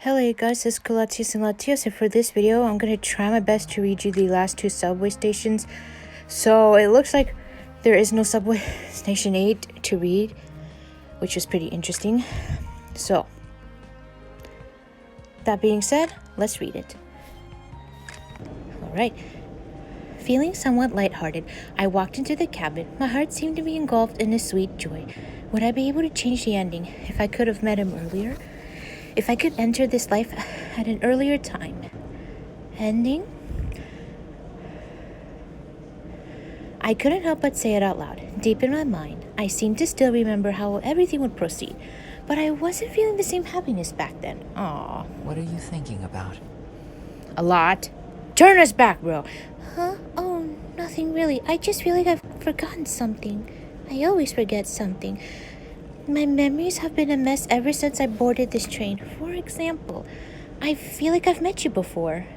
Hello guys, it's Kulatius and Latios, and for this video, I'm going to try my best to read you the last two subway stations. So, it looks like there is no subway station 8 to read, which is pretty interesting. So, that being said, let's read it. Alright. Feeling somewhat lighthearted, I walked into the cabin. My heart seemed to be engulfed in a sweet joy. Would I be able to change the ending if I could have met him earlier? If I could enter this life at an earlier time. Ending? I couldn't help but say it out loud. Deep in my mind, I seemed to still remember how everything would proceed. But I wasn't feeling the same happiness back then. Aww. What are you thinking about? A lot. Turn us back, bro. Huh? Oh, nothing really. I just feel like I've forgotten something. I always forget something. My memories have been a mess ever since I boarded this train. For example, I feel like I've met you before.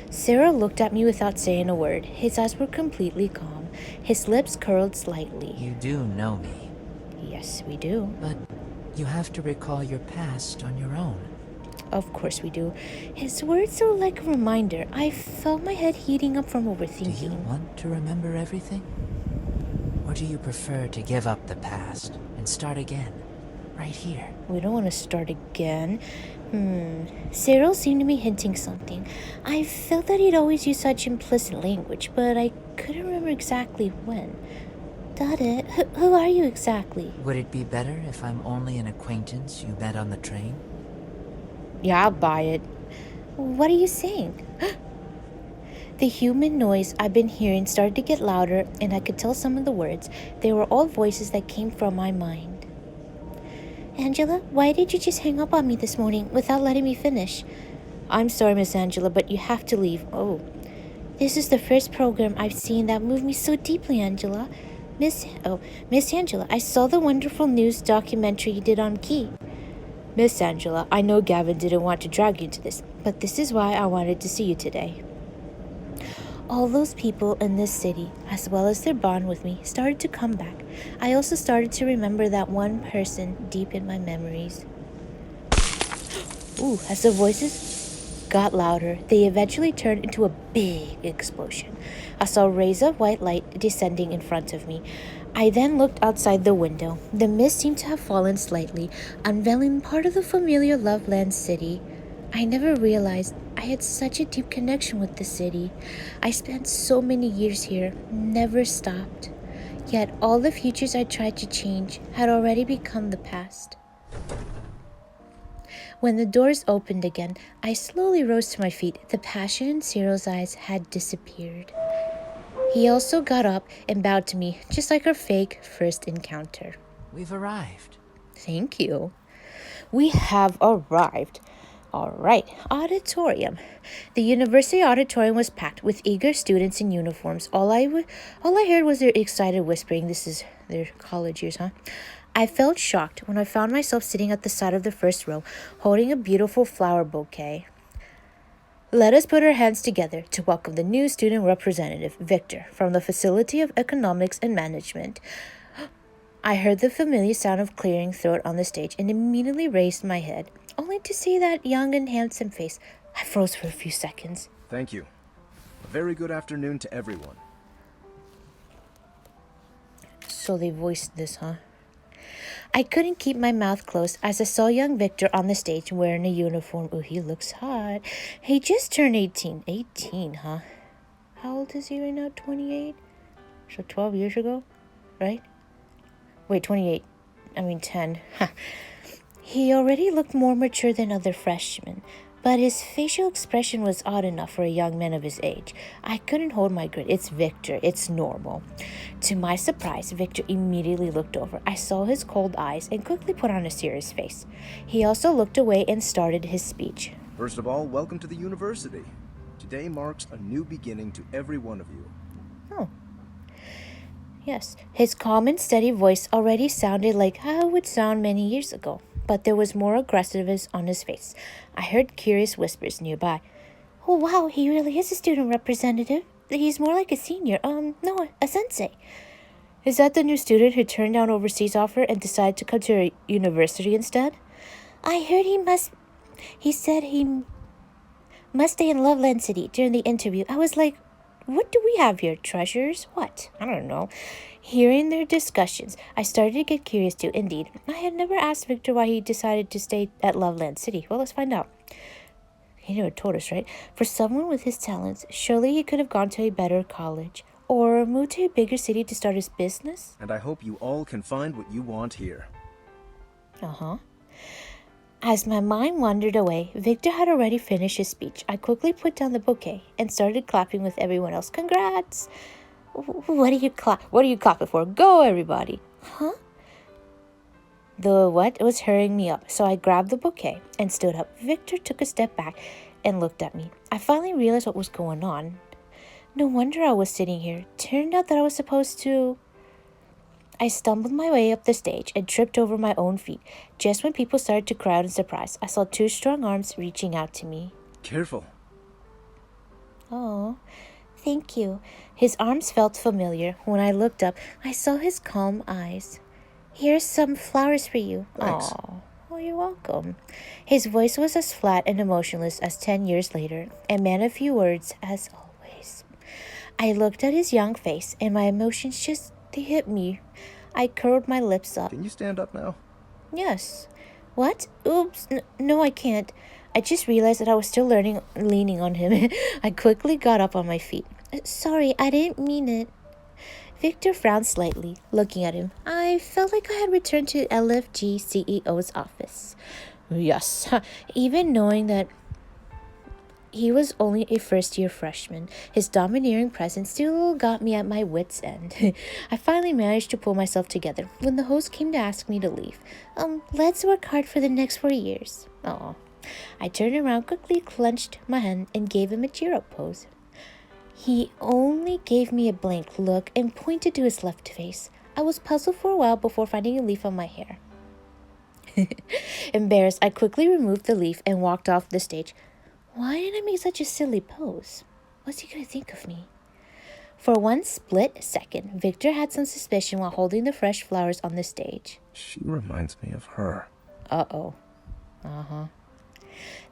Cyril looked at me without saying a word. His eyes were completely calm. His lips curled slightly. You do know me. Yes, we do. But you have to recall your past on your own. Of course we do. His words were like a reminder. I felt my head heating up from overthinking. Do you want to remember everything? Or do you prefer to give up the past and start again, right here? We don't want to start again. Cyril seemed to be hinting something. I felt that he'd always used such implicit language, but I couldn't remember exactly when. Dada, who are you exactly? Would it be better if I'm only an acquaintance you met on the train? Yeah, I'll buy it. What are you saying? The human noise I've been hearing started to get louder, and I could tell some of the words. They were all voices that came from my mind. Angela, why did you just hang up on me this morning without letting me finish? I'm sorry, Miss Angela, but you have to leave. Oh, this is the first program I've seen that moved me so deeply, Angela. Miss Angela, I saw the wonderful news documentary you did on Key. Miss Angela, I know Gavin didn't want to drag you into this, but this is why I wanted to see you today. All those people in this city, as well as their bond with me, started to come back. I also started to remember that one person deep in my memories. Ooh, as the voices got louder, they eventually turned into a big explosion. I saw rays of white light descending in front of me. I then looked outside the window. The mist seemed to have fallen slightly, unveiling part of the familiar Loveland city. I never realized I had such a deep connection with the city. I spent so many years here, never stopped. Yet all the futures I tried to change had already become the past. When the doors opened again, I slowly rose to my feet. The passion in Cyril's eyes had disappeared. He also got up and bowed to me, just like our fake first encounter. We've arrived. Thank you. We have arrived. All right, auditorium. The university auditorium was packed with eager students in uniforms. All I heard was their excited whispering. This is their college years, huh? I felt shocked when I found myself sitting at the side of the first row, holding a beautiful flower bouquet. Let us put our hands together to welcome the new student representative, Victor, from the Faculty of Economics and Management. I heard the familiar sound of clearing throat on the stage and immediately raised my head, only to see that young and handsome face. I froze for a few seconds. Thank you. A very good afternoon to everyone. So they voiced this, huh? I couldn't keep my mouth closed as I saw young Victor on the stage wearing a uniform. Ooh, he looks hot. He just turned 18. 18, huh? How old is he right now? 28? So 12 years ago, right? Wait, 28. I mean 10. He already looked more mature than other freshmen, but his facial expression was odd enough for a young man of his age. I couldn't hold my grin. It's Victor. It's normal. To my surprise, Victor immediately looked over. I saw his cold eyes and quickly put on a serious face. He also looked away and started his speech. First of all, welcome to the university. Today marks a new beginning to every one of you. Oh. Yes, his calm and steady voice already sounded like how it would sound many years ago, but there was more aggressiveness on his face. I heard curious whispers nearby. Oh wow, he really is a student representative. He's more like a senior. No, a sensei. Is that the new student who turned down overseas offer and decided to come to a university instead? I heard he said he must stay in Loveland City during the interview. I was like, what do we have here? Treasures? What? I don't know. Hearing their discussions, I started to get curious too. Indeed, I had never asked Victor why he decided to stay at Loveland City. Well, let's find out. He never told us, right? For someone with his talents, surely he could have gone to a better college or moved to a bigger city to start his business. And I hope you all can find what you want here. Uh-huh. As my mind wandered away, Victor had already finished his speech. I quickly put down the bouquet and started clapping with everyone else. Congrats! What are you clapping for? Go, everybody! Huh? The what was hurrying me up, so I grabbed the bouquet and stood up. Victor took a step back and looked at me. I finally realized what was going on. No wonder I was sitting here. Turned out that I was supposed to... I stumbled my way up the stage and tripped over my own feet. Just when people started to crowd in surprise, I saw two strong arms reaching out to me. Careful. Oh, thank you. His arms felt familiar. When I looked up, I saw his calm eyes. Here's some flowers for you. Thanks. Oh, well, you're welcome. His voice was as flat and emotionless as 10 years later, a man of few words as always. I looked at his young face, and my emotions they hit me. I curled my lips up. Can you stand up now? Yes. What? Oops. No, I can't. I just realized that I was still leaning on him. I quickly got up on my feet. Sorry, I didn't mean it. Victor frowned slightly, looking at him. I felt like I had returned to LFG CEO's office. Yes, even knowing that he was only a first-year freshman, his domineering presence still got me at my wits' end. I finally managed to pull myself together when the host came to ask me to leave. Let's work hard for the next 4 years. Oh. I turned around, quickly clenched my hand, and gave him a cheer-up pose. He only gave me a blank look and pointed to his left face. I was puzzled for a while before finding a leaf on my hair. Embarrassed, I quickly removed the leaf and walked off the stage. Why did I make such a silly pose? What's he gonna think of me? For one split second, Victor had some suspicion while holding the fresh flowers on the stage. She reminds me of her. Uh-oh. Uh-huh.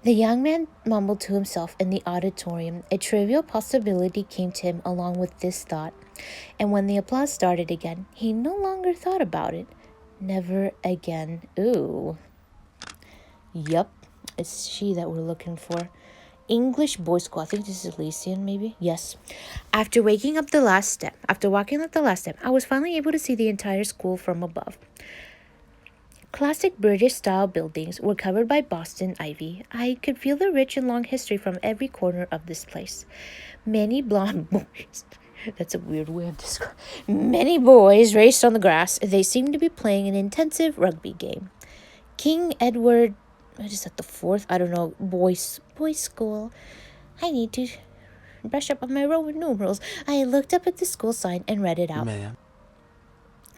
The young man mumbled to himself in the auditorium. A trivial possibility came to him along with this thought. And when the applause started again, he no longer thought about it. Never again. Ooh. Yup. It's she that we're looking for. English boys' school. I think this is Elysian, maybe? Yes. After walking up the last step, I was finally able to see the entire school from above. Classic British-style buildings were covered by Boston ivy. I could feel the rich and long history from every corner of this place. Many blonde boys... That's a weird way of describing... Many boys raced on the grass. They seemed to be playing an intensive rugby game. King Edward... What is that, the 4th? I don't know. Boys' school. I need to brush up on my Roman numerals. I looked up at the school sign and read it out. Ma'am.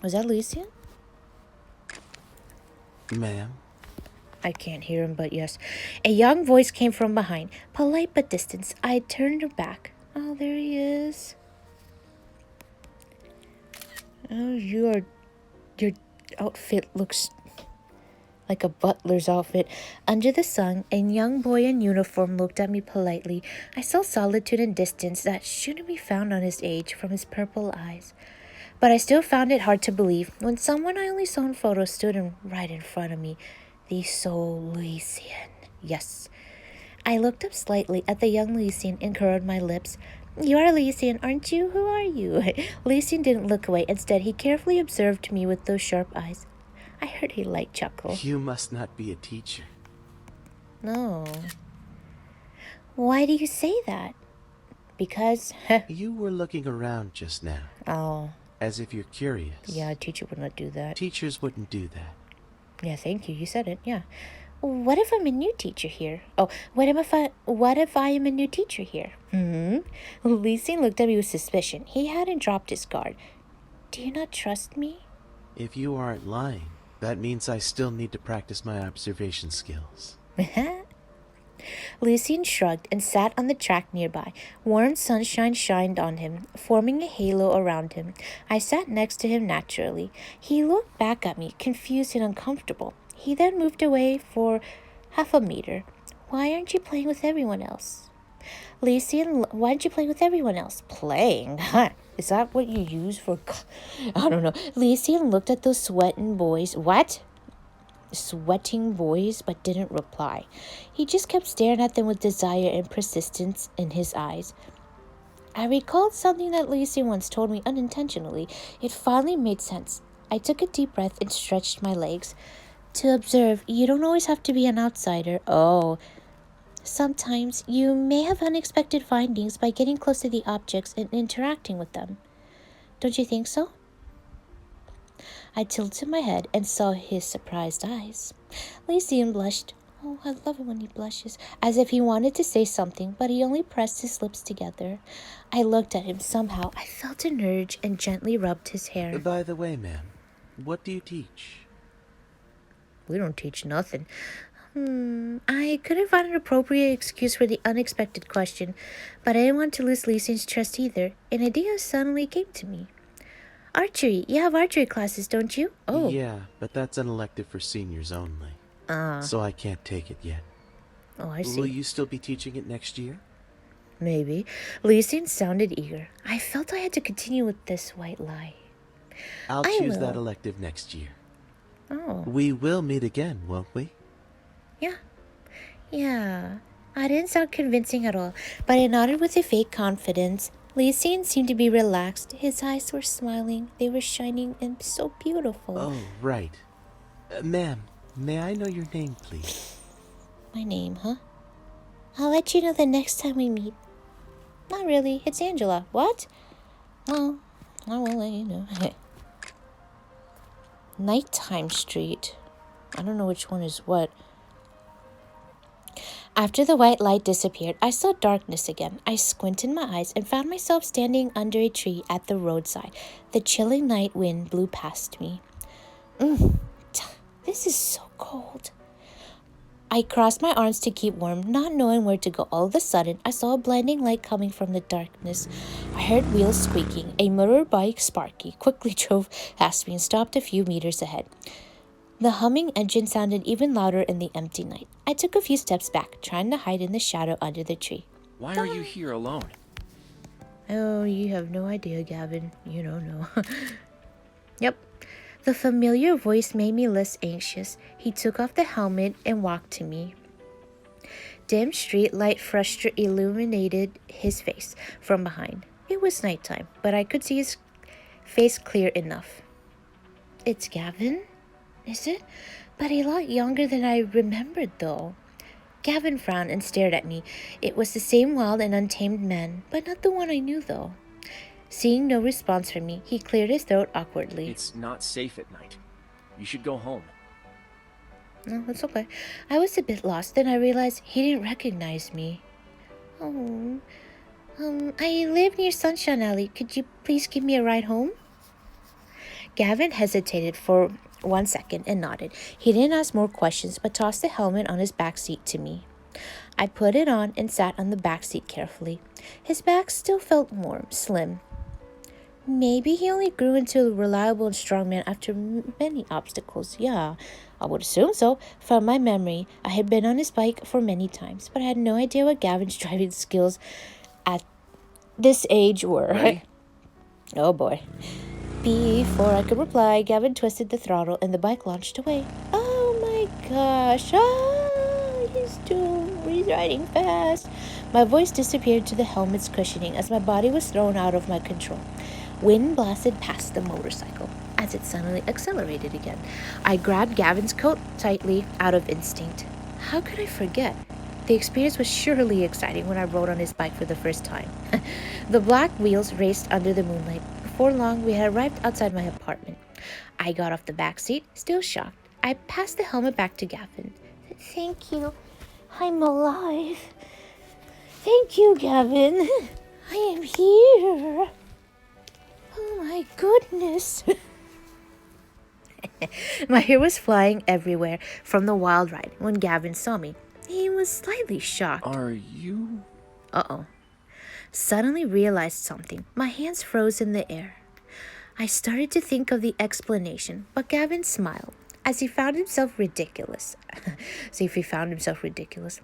Was that Lucian? Ma'am. I can't hear him, but yes. A young voice came from behind. Polite but distant. I turned back. Oh, there he is. Oh, your outfit looks like a butler's outfit. Under the sun, a young boy in uniform looked at me politely. I saw solitude and distance that shouldn't be found on his age from his purple eyes. But I still found it hard to believe when someone I only saw in photos stood right in front of me. The sole Lucian. Yes. I looked up slightly at the young Lucian and curled my lips. You are Lucian, aren't you? Who are you? Lucian didn't look away. Instead, he carefully observed me with those sharp eyes. I heard a light chuckle. You must not be a teacher. No. Why do you say that? Because... You were looking around just now. Oh. As if you're curious. Yeah, a teacher would not do that. Teachers wouldn't do that. Yeah, thank you. You said it. Yeah. What if I'm a new teacher here? Oh, what if I am a new teacher here? Lucian looked at me with suspicion. He hadn't dropped his guard. Do you not trust me? If you aren't lying, that means I still need to practice my observation skills. Lucian shrugged and sat on the track nearby. Warm sunshine shined on him, forming a halo around him. I sat next to him naturally. He looked back at me, confused and uncomfortable. He then moved away for half a meter. Why aren't you playing with everyone else? Why aren't you playing with everyone else? Playing? Is that what you use for... I don't know. Lysian looked at those sweating boys. What? Sweating boys, but didn't reply. He just kept staring at them with desire and persistence in his eyes. I recalled something that Lysian once told me unintentionally. It finally made sense. I took a deep breath and stretched my legs. To observe, you don't always have to be an outsider. Oh, sometimes you may have unexpected findings by getting close to the objects and interacting with them. Don't you think so? I tilted my head and saw his surprised eyes. Lysian blushed. Oh, I love it when he blushes. As if he wanted to say something, but he only pressed his lips together. I looked at him. Somehow, I felt an urge and gently rubbed his hair. By the way, ma'am, what do you teach? We don't teach nothing. I couldn't find an appropriate excuse for the unexpected question, but I didn't want to lose Lysian's trust either. An idea suddenly came to me. Archery. You have archery classes, don't you? Oh. Yeah, but that's an elective for seniors only. So I can't take it yet. Oh, I see. Will you still be teaching it next year? Maybe. Lysian sounded eager. I felt I had to continue with this white lie. I'll I choose will. that elective next year. Oh. We will meet again, won't we? Yeah. I didn't sound convincing at all, but I nodded with a fake confidence. Lysian seemed to be relaxed. His eyes were smiling. They were shining and so beautiful. Oh, right. Ma'am, may I know your name, please? My name, huh? I'll let you know the next time we meet. Not really. It's Angela. What? Well, I will let you know. Nighttime Street. I don't know which one is what. After the white light disappeared, I saw darkness again. I squinted my eyes and found myself standing under a tree at the roadside. The chilling night wind blew past me. This is so cold. I crossed my arms to keep warm, not knowing where to go. All of a sudden, I saw a blinding light coming from the darkness. I heard wheels squeaking. A motorbike, Sparky, quickly drove past me and stopped a few meters ahead. The humming engine sounded even louder in the empty night. I took a few steps back, trying to hide in the shadow under the tree. Why are you here alone? Oh, you have no idea, Gavin. You don't know. Yep. The familiar voice made me less anxious. He took off the helmet and walked to me. Dim street light illuminated his face from behind. It was nighttime, but I could see his face clear enough. It's Gavin? Is it? But a lot younger than I remembered, though. Gavin frowned and stared at me. It was the same wild and untamed man, but not the one I knew, though. Seeing no response from me, he cleared his throat awkwardly. It's not safe at night. You should go home. No, it's okay. I was a bit lost, then I realized he didn't recognize me. Oh, I live near Sunshine Alley. Could you please give me a ride home? Gavin hesitated for 1 second and nodded. He didn't ask more questions, but tossed the helmet on his back seat to me. I put it on and sat on the back seat carefully. His back still felt warm, slim. Maybe he only grew into a reliable and strong man after many obstacles. Yeah, I would assume so. From my memory, I had been on his bike for many times, but I had no idea what Gavin's driving skills at this age were. Ready? Oh boy. Before I could reply, Gavin twisted the throttle and the bike launched away. Oh my gosh. He's riding fast. My voice disappeared to the helmet's cushioning as my body was thrown out of my control. Wind blasted past the motorcycle as it suddenly accelerated again. I grabbed Gavin's coat tightly out of instinct. How could I forget? The experience was surely exciting when I rode on his bike for the first time. The black wheels raced under the moonlight. Before long, we had arrived outside my apartment. I got off the back seat, still shocked. I passed the helmet back to Gavin. Thank you. I'm alive. Thank you, Gavin. I am here. Oh my goodness. My hair was flying everywhere from the wild ride when Gavin saw me. He was slightly shocked. Are you? Uh-oh. Suddenly realized something. My hands froze in the air. I started to think of the explanation, but Gavin smiled. as he found himself ridiculous. So if he found himself ridiculous,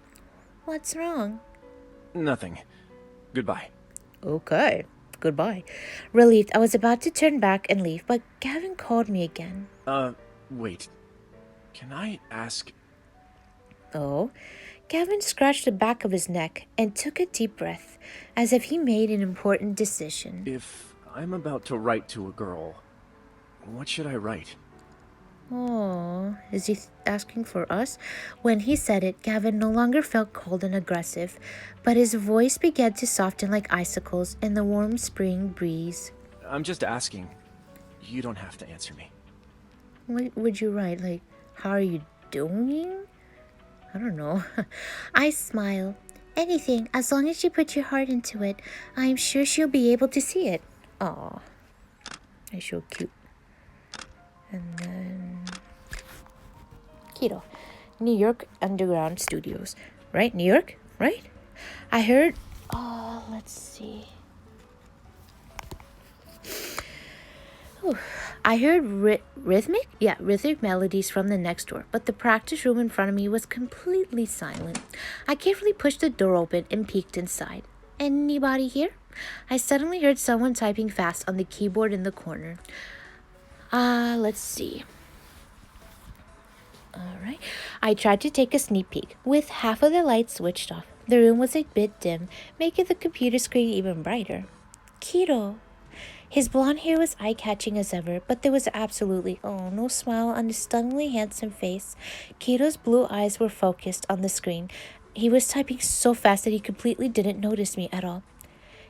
what's wrong? Nothing. Goodbye. Okay, goodbye. Relieved, I was about to turn back and leave, but Gavin called me again. Wait. Can I ask... Oh, Gavin scratched the back of his neck and took a deep breath, as if he made an important decision. If I'm about to write to a girl, what should I write? Oh, is he asking for us? When he said it, Gavin no longer felt cold and aggressive, but his voice began to soften like icicles in the warm spring breeze. I'm just asking. You don't have to answer me. What would you write? Like, how are you doing? I don't know. I smile. Anything, as long as you put your heart into it. I'm sure she'll be able to see it. Aw. That's so cute. And then... Keto. New York Underground Studios. Right? New York? Right? I heard... Oh, let's see. Whew. I heard rhythmic melodies from the next door, but the practice room in front of me was completely silent. I carefully pushed the door open and peeked inside. Anybody here? I suddenly heard someone typing fast on the keyboard in the corner. Let's see. Alright. I tried to take a sneak peek, with half of the lights switched off. The room was a bit dim, making the computer screen even brighter. Kiro. His blonde hair was eye-catching as ever, but there was absolutely, no smile on his stunningly handsome face. Kiro's blue eyes were focused on the screen. He was typing so fast that he completely didn't notice me at all.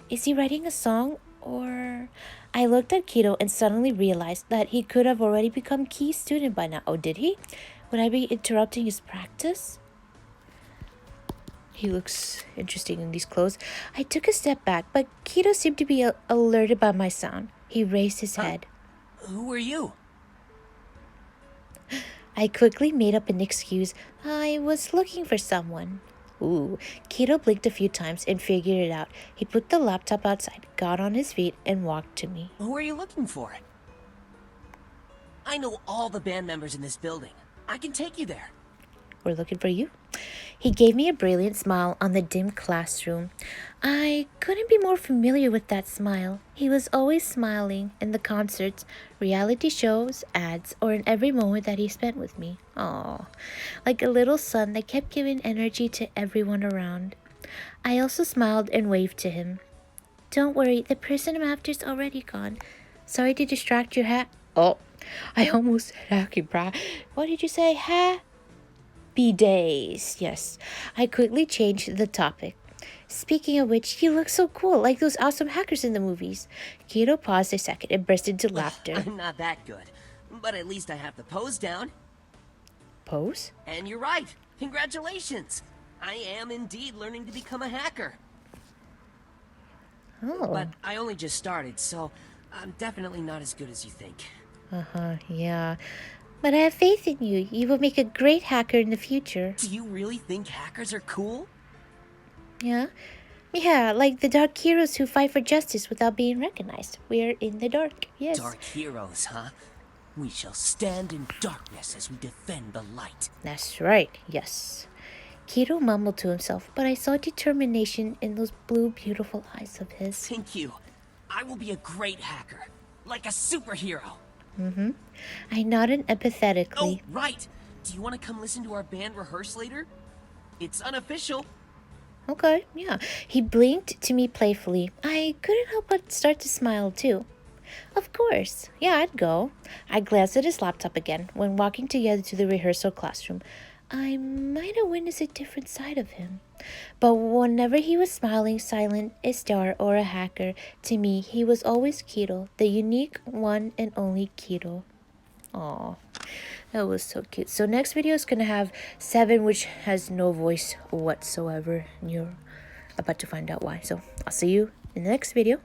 Is he writing a song, or... I looked at Kiro and suddenly realized that he could have already become key student by now. Oh, did he? Would I be interrupting his practice? He looks interesting in these clothes. I took a step back, but Kiro seemed to be alerted by my sound. He raised his head. Who are you? I quickly made up an excuse. I was looking for someone. Ooh, Kiro blinked a few times and figured it out. He put the laptop outside, got on his feet, and walked to me. Who are you looking for? I know all the band members in this building. I can take you there. We're looking for you. He gave me a brilliant smile on the dim classroom. I couldn't be more familiar with that smile. He was always smiling in the concerts, reality shows, ads, or in every moment that he spent with me. Aww, like a little sun that kept giving energy to everyone around. I also smiled and waved to him. Don't worry, the person I'm after's already gone. Sorry to distract your Oh, I almost said What did you say? Happy days. Yes. I quickly changed the topic. Speaking of which, you look so cool, like those awesome hackers in the movies. Kiro paused a second and burst into laughter. I'm not that good, but at least I have the pose down. Pose? And you're right. Congratulations. I am indeed learning to become a hacker. Oh. But I only just started, so I'm definitely not as good as you think. Yeah. But I have faith in you. You will make a great hacker in the future. Do you really think hackers are cool? Yeah? Yeah, like the dark heroes who fight for justice without being recognized. We're in the dark, yes. Dark heroes, huh? We shall stand in darkness as we defend the light. That's right, yes. Kiro mumbled to himself, but I saw determination in those blue, beautiful eyes of his. Thank you. I will be a great hacker. Like a superhero. I nodded empathetically. Oh, right. Do you want to come listen to our band rehearse later? It's unofficial. Okay, yeah. He blinked to me playfully. I couldn't help but start to smile, too. Of course. Yeah, I'd go. I glanced at his laptop again when walking together to the rehearsal classroom. I might have witnessed a different side of him. But whenever he was smiling, silent, a star, or a hacker, to me, he was always Kiro, the unique one and only Kiro. Aw, that was so cute. So next video is going to have 7, which has no voice whatsoever. And you're about to find out why. So I'll see you in the next video.